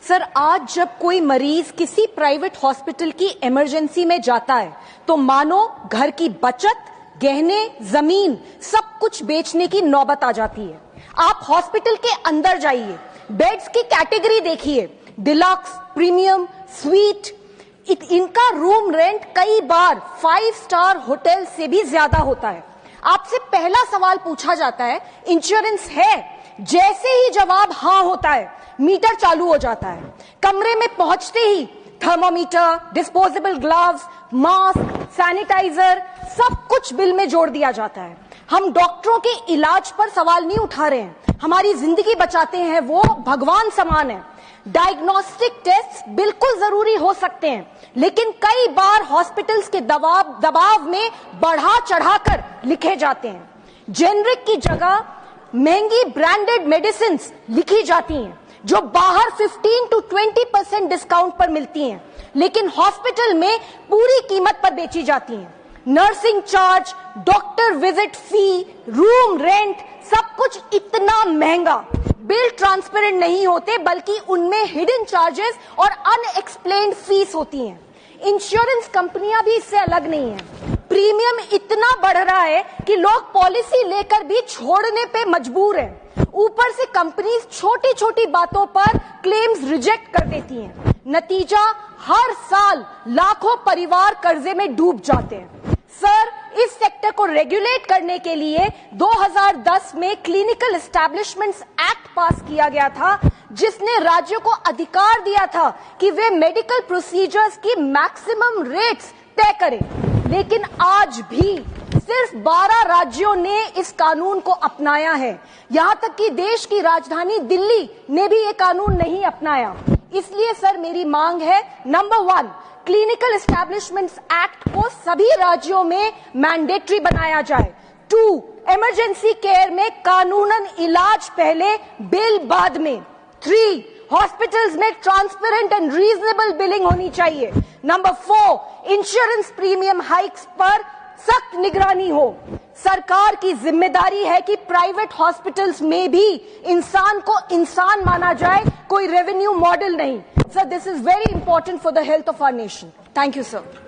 Sir, आज जब कोई मरीज किसी प्राइवेट हॉस्पिटल की इमरजेंसी में जाता है तो मानो घर की बचत, गहने, जमीन सब कुछ बेचने की नौबत आ जाती है। आप हॉस्पिटल के अंदर जाइए, बेड्स की कैटेगरी देखिए, डिलक्स, प्रीमियम, स्वीट, इनका रूम रेंट कई बार 5 स्टार होटल से भी ज्यादा होता है। आपसे पहला सवाल पूछा जाता है, इंश्योरेंस है? जैसे ही जवाब हाँ होता है, मीटर चालू हो जाता है। कमरे में पहुंचते ही thermometer, disposable gloves, mask, sanitizer सब कुछ बिल में जोड़ दिया जाता है। हम डॉक्टरों के इलाज पर सवाल नहीं उठा रहे हैं, हमारी जिंदगी बचाते हैं, वो भगवान समान है। डायग्नोस्टिक टेस्ट बिल्कुल जरूरी हो सकते हैं, लेकिन कई बार हॉस्पिटल्स के दबाव में बढ़ा चढ़ाकर लिखे जाते हैं। जेनरिक की जगह महंगी ब्रांडेड मेडिसिन लिखी जाती हैं, जो बाहर 15 to 20% डिस्काउंट पर मिलती हैं, लेकिन हॉस्पिटल में पूरी कीमत पर बेची जाती हैं। नर्सिंग चार्ज, डॉक्टर विजिट फी, रूम रेंट, सब कुछ इतना महंगा। बिल ट्रांसपेरेंट नहीं होते, बल्कि उनमें हिडन चार्जेस और अनएक्सप्लेन्ड फीस होती हैं। इंश्योरेंस कंपनियां भी इससे अलग नहीं हैं। प्रीमियम इतना बढ़ रहा है कि लोग पॉलिसी लेकर भी छोड़ने पे मजबूर हैं। ऊपर से कंपनीज छोटी छोटी बातों पर क्लेम्स रिजेक्ट कर देती हैं। नतीजा, हर साल लाखों परिवार कर्जे में डूब जाते हैं। सर, इस सेक्टर को रेगुलेट करने के लिए 2010 में क्लिनिकल एस्टैब्लिशमेंट्स एक्ट पास किया गया था, जिसने राज्यों को अधिकार दिया था कि वे मेडिकल प्रोसीजर्स की मैक्सिमम रेट्स तय करें। लेकिन आज भी सिर्फ 12 राज्यों ने इस कानून को अपनाया है। यहां तक कि देश की राजधानी दिल्ली ने भी ये कानून नहीं अपनाया। इसलिए सर, मेरी मांग है, नंबर 1, क्लिनिकल एस्टैब्लिशमेंट्स एक्ट को सभी राज्यों में मैंडेटरी बनाया जाए। 2, इमरजेंसी केयर में कानूनन इलाज पहले, बिल बाद में। 3, हॉस्पिटल्स में ट्रांसपेरेंट एंड रीजनेबल बिलिंग होनी चाहिए। नंबर 4, इंश्योरेंस प्रीमियम हाइक्स पर सख्त निगरानी हो। सरकार की जिम्मेदारी है कि प्राइवेट हॉस्पिटल्स में भी इंसान को इंसान माना जाए, कोई रेवेन्यू मॉडल नहीं। Sir, this is very important for the health of our nation. Thank you sir.